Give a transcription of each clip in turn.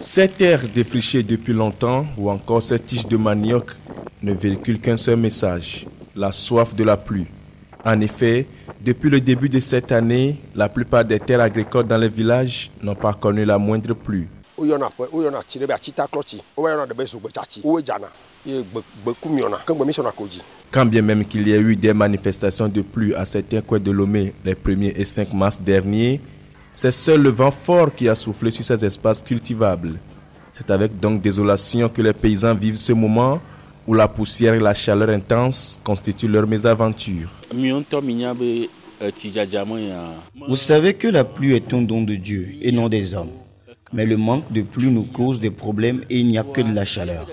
Ces terres défrichées depuis longtemps ou encore ces tiges de manioc ne véhiculent qu'un seul message, la soif de la pluie. En effet, depuis le début de cette année, la plupart des terres agricoles dans les villages n'ont pas connu la moindre pluie. Quand bien même qu'il y ait eu des manifestations de pluie à certains coins de Lomé les 1er et 5 mars derniers, c'est seul le vent fort qui a soufflé sur ces espaces cultivables. C'est avec donc désolation que les paysans vivent ce moment où la poussière et la chaleur intense constituent leur mésaventure. Vous savez que la pluie est un don de Dieu et non des hommes. Mais le manque de pluie nous cause des problèmes et il n'y a que de la chaleur.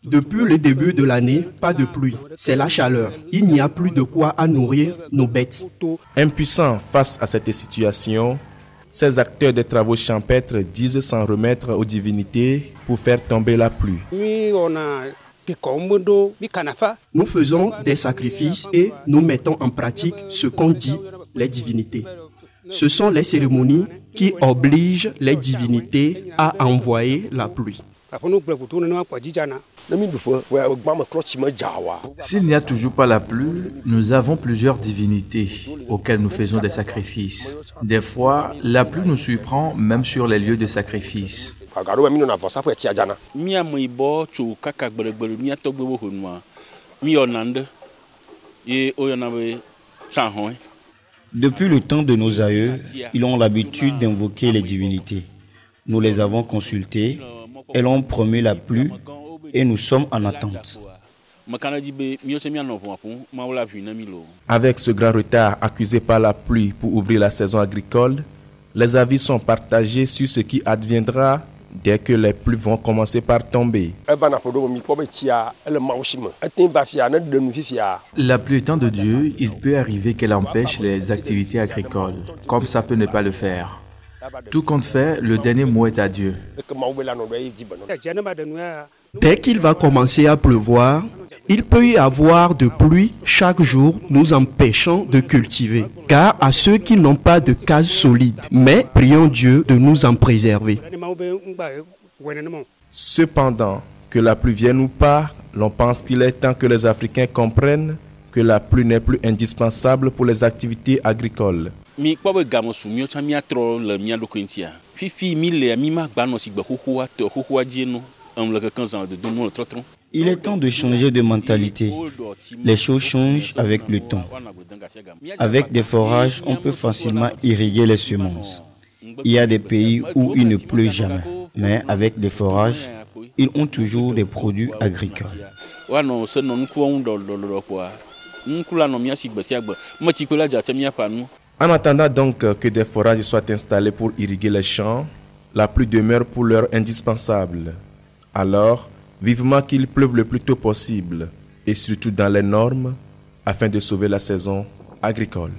Depuis le début de l'année, pas de pluie, c'est la chaleur. Il n'y a plus de quoi à nourrir nos bêtes. Impuissants face à cette situation, ces acteurs des travaux champêtres disent s'en remettre aux divinités pour faire tomber la pluie. Nous faisons des sacrifices et nous mettons en pratique ce qu'ont dit les divinités. Ce sont les cérémonies qui obligent les divinités à envoyer la pluie. S'il n'y a toujours pas la pluie, nous avons plusieurs divinités auxquelles nous faisons des sacrifices. Des fois, la pluie nous surprend même sur les lieux de sacrifice. Depuis le temps de nos aïeux, ils ont l'habitude d'invoquer les divinités. Nous les avons consultées, elles ont promis la pluie et nous sommes en attente. Avec ce grand retard accusé par la pluie pour ouvrir la saison agricole, les avis sont partagés sur ce qui adviendra dès que les pluies vont commencer par tomber. La pluie étant de Dieu, il peut arriver qu'elle empêche les activités agricoles, comme ça peut ne pas le faire. Tout compte fait, le dernier mot est à Dieu. Dès qu'il va commencer à pleuvoir, il peut y avoir de pluie chaque jour, nous empêchant de cultiver. Car à ceux qui n'ont pas de case solide, mais prions Dieu de nous en préserver. Cependant, que la pluie vienne ou pas, l'on pense qu'il est temps que les Africains comprennent que la pluie n'est plus indispensable pour les activités agricoles. Il est temps de changer de mentalité. Les choses changent avec le temps. Avec des forages, on peut facilement irriguer les semences. Il y a des pays où il ne pleut jamais, mais avec des forages, ils ont toujours des produits agricoles. En attendant donc que des forages soient installés pour irriguer les champs, la pluie demeure pour l'heure indispensable. Alors, vivement qu'il pleuve le plus tôt possible, et surtout dans les normes, afin de sauver la saison agricole.